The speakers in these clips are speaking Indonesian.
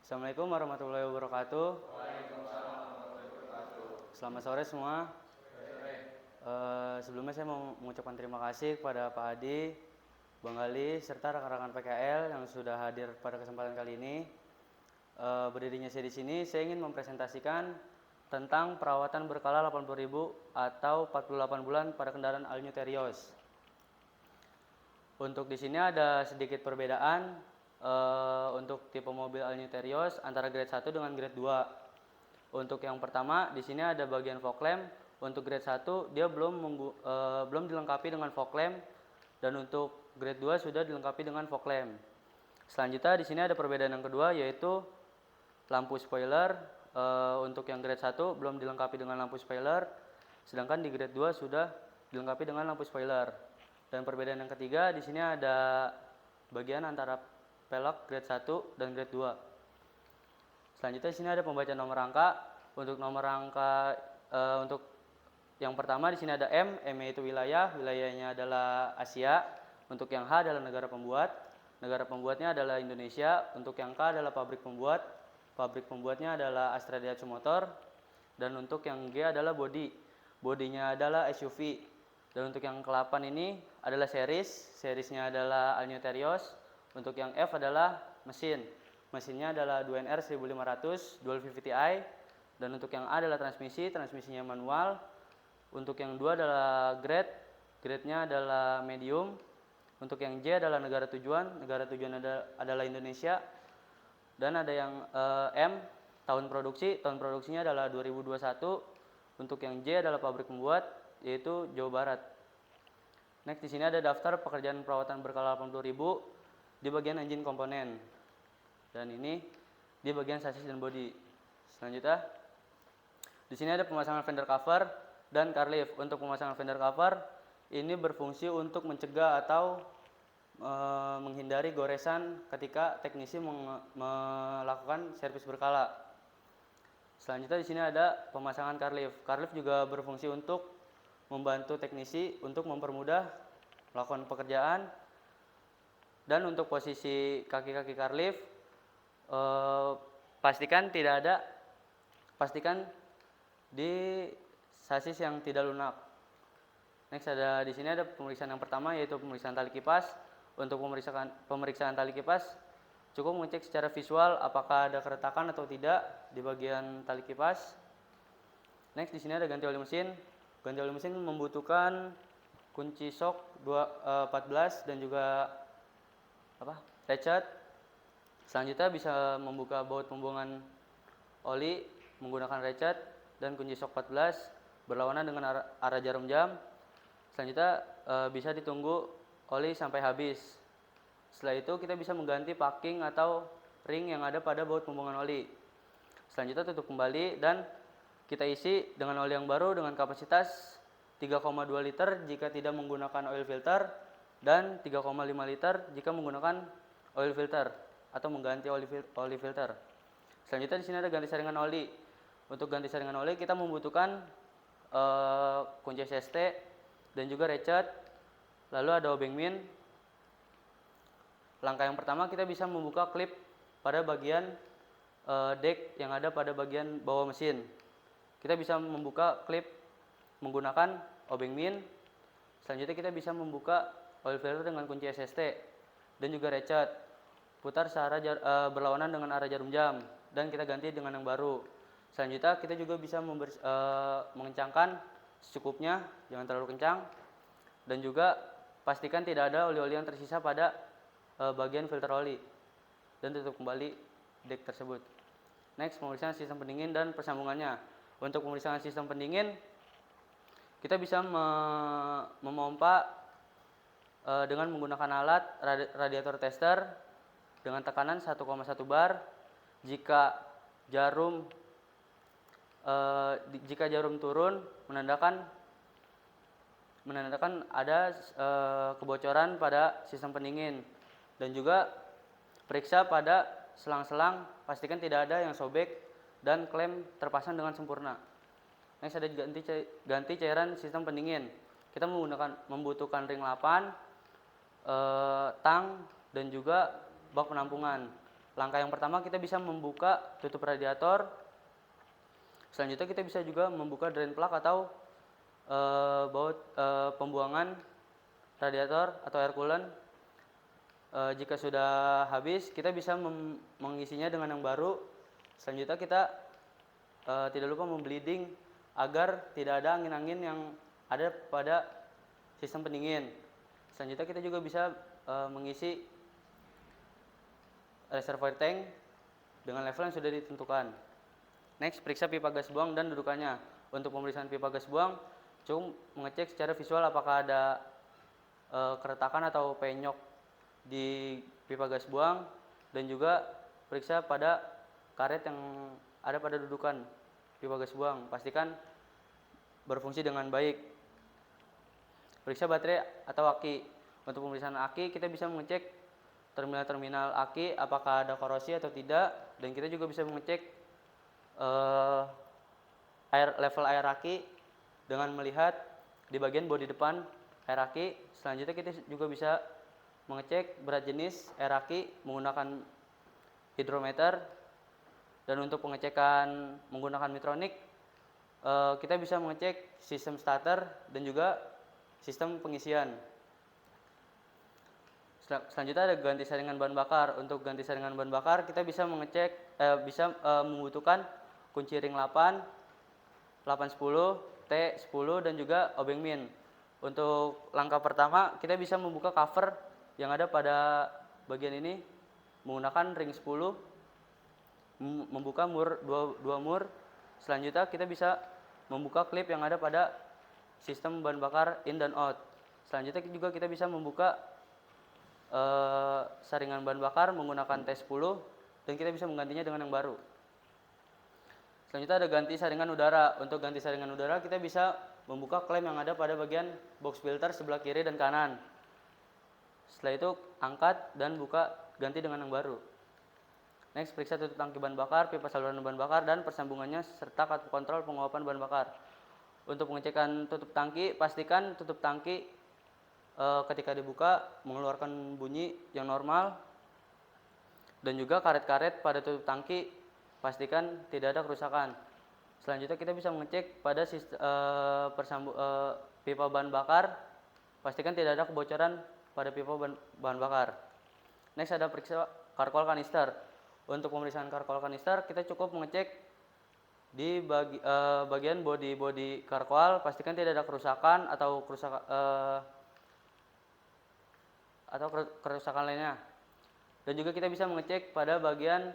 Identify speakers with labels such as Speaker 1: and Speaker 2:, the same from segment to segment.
Speaker 1: Assalamualaikum warahmatullahi wabarakatuh. Selamat sore semua. Sebelumnya saya mau mengucapkan terima kasih kepada Pak Adi, Bang Ali, serta rekan-rekan PKL yang sudah hadir pada kesempatan kali ini. Berdirinya saya di sini, saya ingin mempresentasikan tentang perawatan berkala 80.000 atau 48 bulan pada kendaraan All New Terios. Untuk di sini ada sedikit perbedaan untuk tipe mobil All New Terios antara grade 1 dengan grade 2. Untuk yang pertama, di sini ada bagian fog lamp. Untuk grade 1 dia belum dilengkapi dengan fog lamp, dan untuk grade 2 sudah dilengkapi dengan fog lamp. Selanjutnya di sini ada perbedaan yang kedua, yaitu lampu spoiler. Untuk yang grade 1 belum dilengkapi dengan lampu spoiler, sedangkan di grade 2 sudah dilengkapi dengan lampu spoiler. Dan perbedaan yang ketiga, di sini ada bagian antara pelek grade 1 dan grade 2. Selanjutnya di sini ada pembacaan nomor rangka. Untuk nomor rangka untuk yang pertama di sini ada M itu wilayah, wilayahnya adalah Asia. Untuk yang H adalah negara pembuat, negara pembuatnya adalah Indonesia. Untuk yang K adalah pabrik pembuat, pabrik pembuatnya adalah Astra Daihatsu Motor. Dan untuk yang G adalah body, bodinya adalah SUV. Dan untuk yang ke-8 ini adalah seriesnya adalah All New Terios. Untuk yang F adalah mesin, mesinnya adalah 2NR 1500 Dual VVT-i. Dan untuk yang A adalah transmisinya manual. Untuk yang 2 adalah grade-nya adalah medium. Untuk yang J adalah negara tujuan adalah Indonesia. Dan ada yang M, tahun produksinya adalah 2021. Untuk yang J adalah pabrik pembuat, yaitu Jawa Barat. Next, di sini ada daftar pekerjaan perawatan berkala 80.000 di bagian engine komponen. Dan ini di bagian sasis dan bodi. Selanjutnya, di sini ada pemasangan fender cover dan car lift. Untuk pemasangan fender cover ini berfungsi untuk mencegah atau menghindari goresan ketika teknisi melakukan servis berkala. Selanjutnya di sini ada pemasangan car lift. Car lift juga berfungsi untuk membantu teknisi untuk mempermudah melakukan pekerjaan. Dan untuk posisi kaki-kaki car lift, pastikan di sasis yang tidak lunak. Next, di sini ada pemeriksaan yang pertama, yaitu pemeriksaan tali kipas. Untuk pemeriksaan tali kipas cukup mengecek secara visual apakah ada keretakan atau tidak di bagian tali kipas. Next, di sini ada ganti oli mesin. Ganti oli mesin membutuhkan kunci shock 14 dan juga ratchet. Selanjutnya bisa membuka baut pembuangan oli menggunakan ratchet dan kunci shock 14 berlawanan dengan arah jarum jam. Selanjutnya bisa ditunggu oli sampai habis. Setelah itu kita bisa mengganti packing atau ring yang ada pada baut pembuangan oli. Selanjutnya tutup kembali dan kita isi dengan oli yang baru dengan kapasitas 3,2 liter jika tidak menggunakan oil filter dan 3,5 liter jika menggunakan oil filter atau mengganti oli filter. Selanjutnya di sini ada ganti saringan oli. Untuk ganti saringan oli kita membutuhkan kunci SST dan juga ratchet. Lalu ada obeng min. Langkah yang pertama, kita bisa membuka klip pada bagian deck yang ada pada bagian bawah mesin. Kita bisa membuka klip menggunakan obeng min. Selanjutnya kita bisa membuka oil filter dengan kunci SST dan juga ratchet. Putar berlawanan dengan arah jarum jam dan kita ganti dengan yang baru. Selanjutnya kita juga bisa mengencangkan secukupnya, jangan terlalu kencang. Dan juga pastikan tidak ada oli-oli yang tersisa pada bagian filter oli. Dan tutup kembali deck tersebut. Next, pemeriksaan sistem pendingin dan persambungannya. Untuk pemeriksaan sistem pendingin, kita bisa memompa dengan menggunakan alat radiator tester dengan tekanan 1,1 bar. Jika jarum turun menandakan ada kebocoran pada sistem pendingin. Dan juga periksa pada selang-selang, pastikan tidak ada yang sobek dan klem terpasang dengan sempurna. Next, ada ganti cairan sistem pendingin. Kita membutuhkan ring 8, tang dan juga bak penampungan. Langkah yang pertama kita bisa membuka tutup radiator. Selanjutnya kita bisa juga membuka drain plug atau baut pembuangan radiator atau air coolant. Jika sudah habis, kita bisa mengisinya dengan yang baru. Selanjutnya kita tidak lupa membleeding agar tidak ada angin-angin yang ada pada sistem pendingin. Selanjutnya kita juga bisa mengisi reservoir tank dengan level yang sudah ditentukan. Next, periksa pipa gas buang dan dudukannya. Untuk pemeriksaan pipa gas buang, cukup mengecek secara visual apakah ada keretakan atau penyok di pipa gas buang, dan juga periksa pada karet yang ada pada dudukan pipa gas buang. Pastikan berfungsi dengan baik. Periksa baterai atau aki. Untuk pemeriksaan aki, kita bisa mengecek terminal-terminal aki apakah ada korosi atau tidak, dan kita juga bisa mengecek level air aki dengan melihat di bagian bodi depan air aki. Selanjutnya kita juga bisa mengecek berat jenis air aki menggunakan hidrometer, dan untuk pengecekan menggunakan metronik kita bisa mengecek sistem starter dan juga sistem pengisian. Selanjutnya ada ganti saringan bahan bakar. Untuk ganti saringan bahan bakar kita bisa mengecek membutuhkan kunci ring 8, 810, T10 dan juga obeng min. Untuk langkah pertama kita bisa membuka cover yang ada pada bagian ini menggunakan ring 10, membuka mur 2 mur. Selanjutnya kita bisa membuka klip yang ada pada sistem bahan bakar in dan out. Selanjutnya juga kita bisa membuka saringan bahan bakar menggunakan T10 dan kita bisa menggantinya dengan yang baru. Selanjutnya ada ganti saringan udara. Untuk ganti saringan udara kita bisa membuka klem yang ada pada bagian box filter sebelah kiri dan kanan. Setelah itu angkat dan buka, ganti dengan yang baru. Next, periksa tutup tangki bahan bakar, pipa saluran bahan bakar dan persambungannya serta kartu kontrol penguapan bahan bakar. Untuk pengecekan tutup tangki, pastikan tutup tangki ketika dibuka mengeluarkan bunyi yang normal, dan juga karet-karet pada tutup tangki pastikan tidak ada kerusakan. Selanjutnya kita bisa mengecek pada pipa bahan bakar, pastikan tidak ada kebocoran pada pipa bahan bakar. Next, ada periksa karkol kanister. Untuk pemeriksaan karkol kanister kita cukup mengecek di bagian bodi karkol, pastikan tidak ada kerusakan atau kerusakan lainnya. Dan juga kita bisa mengecek pada bagian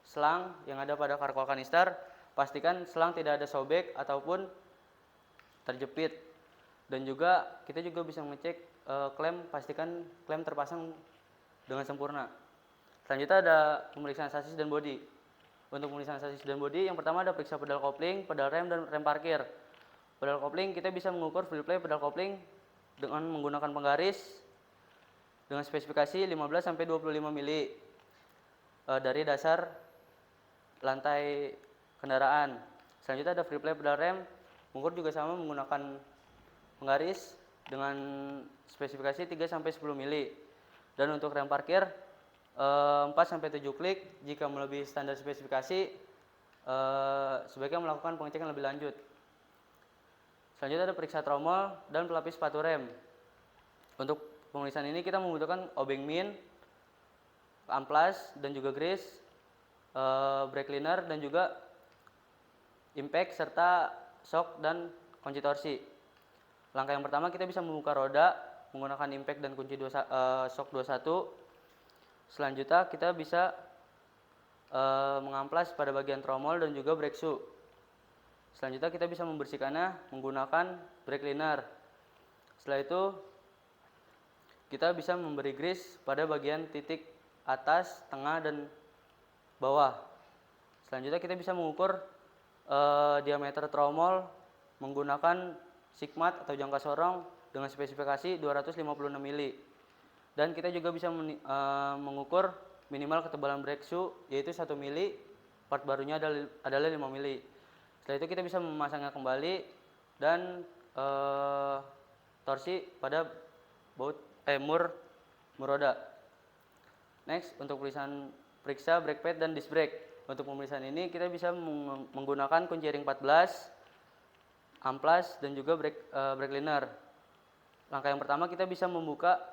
Speaker 1: selang yang ada pada karkol kanister, pastikan selang tidak ada sobek ataupun terjepit. Dan juga kita juga bisa mengecek klem, pastikan klem terpasang dengan sempurna. Selanjutnya ada pemeriksaan sasis dan bodi. Untuk pemeriksaan sasis dan bodi, yang pertama ada periksa pedal kopling, pedal rem dan rem parkir. Pedal kopling kita bisa mengukur free play pedal kopling dengan menggunakan penggaris dengan spesifikasi 15 sampai 25 mili dari dasar lantai kendaraan. Selanjutnya ada free play pedal rem, mengukur juga sama menggunakan penggaris dengan spesifikasi 3 sampai 10 mili. Dan untuk rem parkir 4 sampai 7 klik. Jika melebihi standar spesifikasi sebaiknya melakukan pengecekan lebih lanjut. Selanjutnya ada periksa tromol dan pelapis sepatu rem. Untuk pemeriksaan ini kita membutuhkan obeng min, amplas dan juga grease, brake cleaner dan juga impact serta shock dan kunci torsi. Langkah yang pertama kita bisa membuka roda menggunakan impact dan kunci shock 21. Selanjutnya kita bisa mengamplas pada bagian tromol dan juga brake shoe. Selanjutnya kita bisa membersihkannya menggunakan brake cleaner. Setelah itu kita bisa memberi grease pada bagian titik atas, tengah dan bawah. Selanjutnya kita bisa mengukur diameter tromol menggunakan sigmat atau jangka sorong dengan spesifikasi 256 mili. Dan kita juga bisa mengukur minimal ketebalan brake shoe yaitu 1 mili, part barunya adalah 5 mili. Setelah itu kita bisa memasangnya kembali dan torsi pada mur roda. Next, untuk pemeriksaan periksa brake pad dan disc brake. Untuk pemeriksaan ini kita bisa menggunakan kunci ring 14, amplas, dan juga brake liner. Langkah yang pertama kita bisa membuka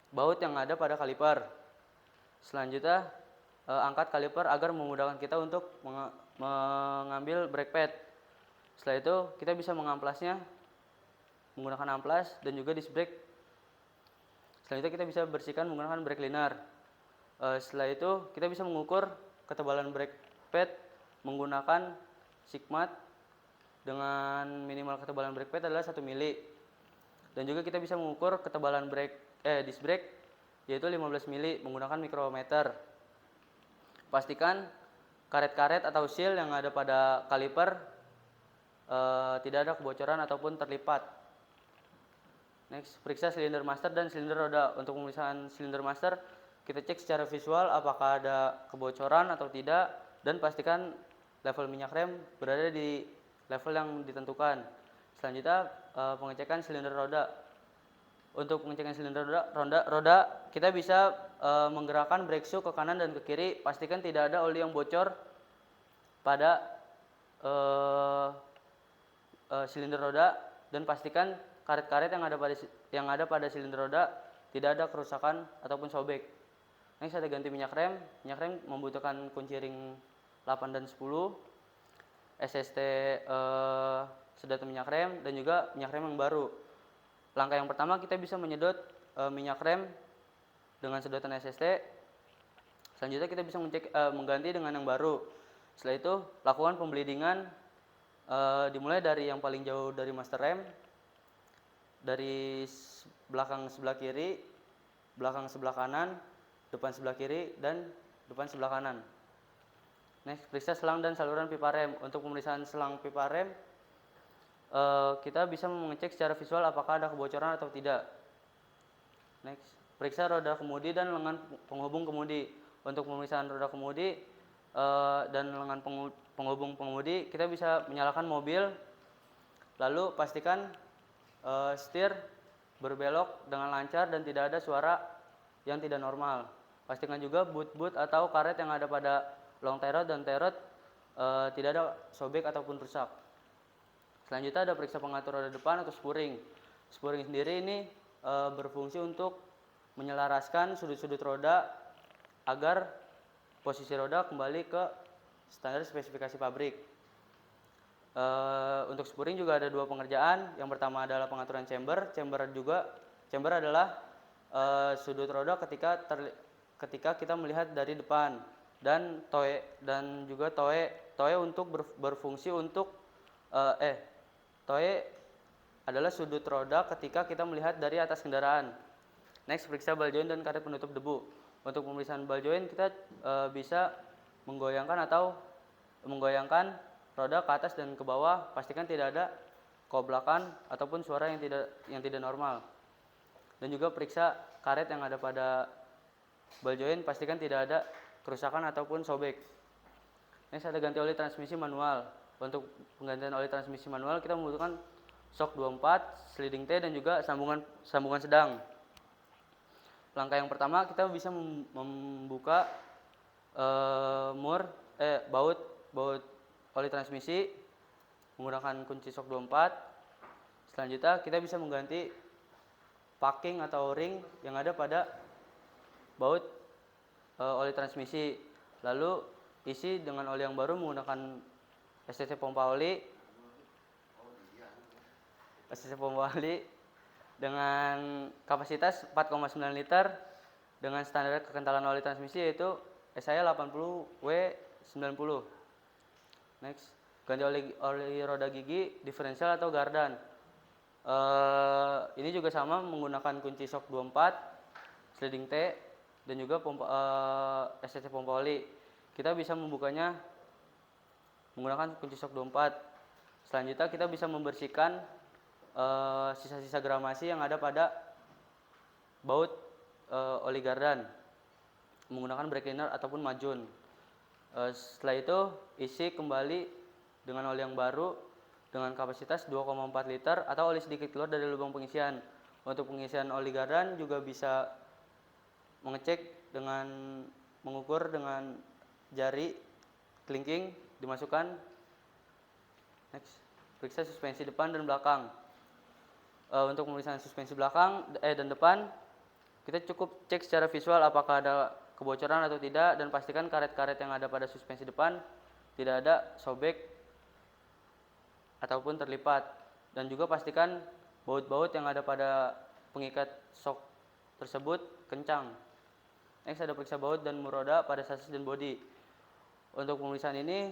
Speaker 1: baut yang ada pada kaliper. Selanjutnya angkat kaliper agar memudahkan kita untuk mengambil brake pad. Setelah itu kita bisa mengamplasnya menggunakan amplas dan juga disc brake. Selanjutnya kita bisa bersihkan menggunakan brake liner. Setelah itu kita bisa mengukur ketebalan brake pad menggunakan sigmat dengan minimal ketebalan brake pad adalah 1 mili. Dan juga kita bisa mengukur ketebalan disc brake yaitu 15 mili menggunakan mikrometer. Pastikan karet-karet atau seal yang ada pada kaliper tidak ada kebocoran ataupun terlipat. Next, periksa silinder master dan silinder roda. Untuk pemeriksaan silinder master, kita cek secara visual apakah ada kebocoran atau tidak, dan pastikan level minyak rem berada di level yang ditentukan. Selanjutnya, pengecekan silinder roda. Untuk pengecekan silinder roda, kita bisa menggerakkan brake shoe ke kanan dan ke kiri. Pastikan tidak ada oli yang bocor pada silinder roda, dan pastikan karet-karet yang ada pada silinder roda tidak ada kerusakan ataupun sobek. Next, ada ganti minyak rem. Minyak rem membutuhkan kunci ring 8 dan 10, SST sedotan minyak rem, dan juga minyak rem yang baru. Langkah yang pertama kita bisa menyedot minyak rem dengan sedotan SST. Selanjutnya kita bisa mengganti dengan yang baru. Setelah itu lakukan pembleedingan, dimulai dari yang paling jauh dari master rem, dari belakang sebelah kiri, belakang sebelah kanan, depan sebelah kiri, dan depan sebelah kanan. Next, periksa selang dan saluran pipa rem. Untuk pemeriksaan selang pipa rem, kita bisa mengecek secara visual apakah ada kebocoran atau tidak. Next, periksa roda kemudi dan lengan penghubung kemudi. Untuk pemeriksaan roda kemudi dan lengan penghubung pengemudi, kita bisa menyalakan mobil, lalu pastikan setir berbelok dengan lancar dan tidak ada suara yang tidak normal. Pastikan juga boot atau karet yang ada pada long tie rod dan tie rod tidak ada sobek ataupun rusak. Selanjutnya ada periksa pengatur roda depan atau spuring. Spuring sendiri ini berfungsi untuk menyelaraskan sudut-sudut roda agar posisi roda kembali ke standar spesifikasi pabrik. Untuk spuring juga ada dua pengerjaan. Yang pertama adalah pengaturan chamber. Chamber adalah sudut roda ketika kita melihat dari depan, dan toe untuk berfungsi untuk toe adalah sudut roda ketika kita melihat dari atas kendaraan. Next, periksa ball joint dan karet penutup debu. Untuk pemeriksaan ball joint kita bisa menggoyangkan roda ke atas dan ke bawah. Pastikan tidak ada koplakan ataupun suara yang tidak normal. Dan juga periksa karet yang ada pada ball joint, pastikan tidak ada kerusakan ataupun sobek. Next, ada ganti oli transmisi manual. Untuk penggantian oli transmisi manual kita membutuhkan shock 24, sliding T, dan juga sambungan sedang. Langkah yang pertama kita bisa membuka baut oli transmisi menggunakan kunci shock 24. Selanjutnya kita bisa mengganti packing atau ring yang ada pada baut oli transmisi, lalu isi dengan oli yang baru menggunakan STC pompa oli dengan kapasitas 4,9 liter dengan standar kekentalan oli transmisi yaitu SI 80W90. Next, ganti oli roda gigi diferensial atau gardan. Ini juga sama menggunakan kunci shock 24, sliding T, dan juga STC pompa oli. Kita bisa membukanya menggunakan kunci shock 24. Selanjutnya kita bisa membersihkan sisa-sisa gramasi yang ada pada baut oli gardan menggunakan brake cleaner ataupun majun. Setelah itu isi kembali dengan oli yang baru dengan kapasitas 2,4 liter atau oli sedikit keluar dari lubang pengisian. Untuk pengisian oli gardan juga bisa mengecek dengan mengukur dengan jari kelingking dimasukkan. Next, periksa suspensi depan dan belakang. Untuk pemeriksaan suspensi belakang dan depan, kita cukup cek secara visual apakah ada kebocoran atau tidak, dan pastikan karet-karet yang ada pada suspensi depan tidak ada sobek ataupun terlipat, dan juga pastikan baut-baut yang ada pada pengikat shock tersebut kencang. Next, ada periksa baut dan mur roda pada sasis dan bodi. Untuk pemeriksaan ini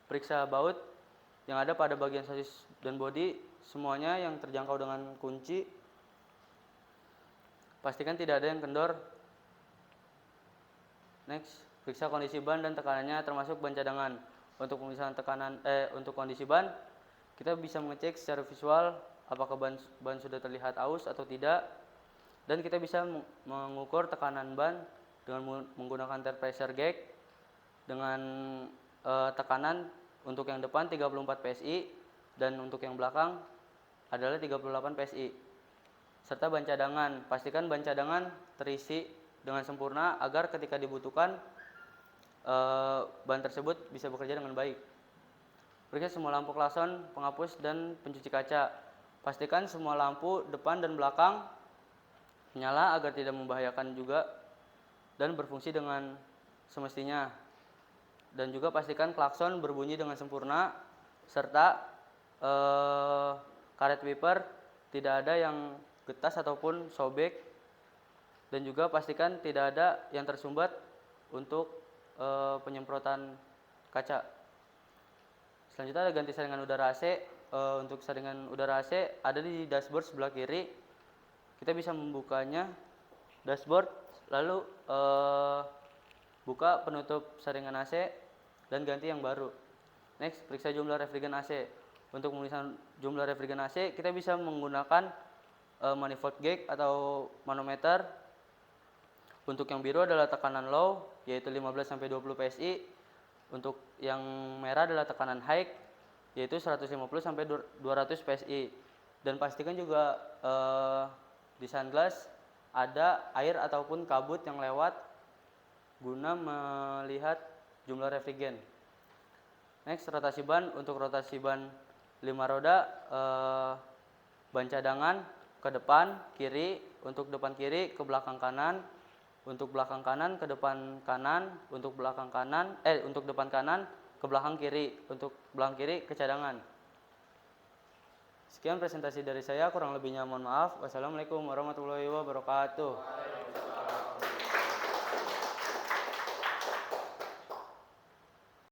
Speaker 1: periksa baut yang ada pada bagian sasis dan bodi semuanya yang terjangkau dengan kunci. Pastikan tidak ada yang kendor. Next, periksa kondisi ban dan tekanannya termasuk ban cadangan. Untuk pemeriksaan untuk kondisi ban, kita bisa mengecek secara visual apakah ban sudah terlihat aus atau tidak, dan kita bisa mengukur tekanan ban dengan menggunakan tire pressure gauge dengan tekanan untuk yang depan 34 PSI dan untuk yang belakang adalah 38 PSI. Serta ban cadangan, pastikan ban cadangan terisi dengan sempurna agar ketika dibutuhkan ban tersebut bisa bekerja dengan baik. Periksa semua lampu klakson, penghapus, dan pencuci kaca. Pastikan semua lampu depan dan belakang menyala agar tidak membahayakan juga dan berfungsi dengan semestinya. Dan juga pastikan klakson berbunyi dengan sempurna, serta karet wiper tidak ada yang getas ataupun sobek, dan juga pastikan tidak ada yang tersumbat untuk penyemprotan kaca. Selanjutnya ada ganti saringan udara AC. Untuk saringan udara AC ada di dashboard sebelah kiri. Kita bisa membukanya dashboard, lalu buka penutup saringan AC dan ganti yang baru. Next, periksa jumlah refrigeran AC. Untuk pemeriksaan jumlah refrigeran AC, kita bisa menggunakan manifold gauge atau manometer. Untuk yang biru adalah tekanan low, yaitu 15-20 PSI. Untuk yang merah adalah tekanan high, yaitu 150-200 PSI. Dan pastikan juga di sunglass ada air ataupun kabut yang lewat guna melihat jumlah refrigen. Next, rotasi ban. Untuk rotasi ban 5 roda, ban cadangan ke depan kiri, untuk depan kiri ke belakang kanan, untuk belakang kanan ke depan kanan, untuk belakang kanan untuk depan kanan ke belakang kiri, untuk belakang kiri ke cadangan. Sekian presentasi dari saya, kurang lebihnya mohon maaf. Wassalamualaikum warahmatullahi wabarakatuh.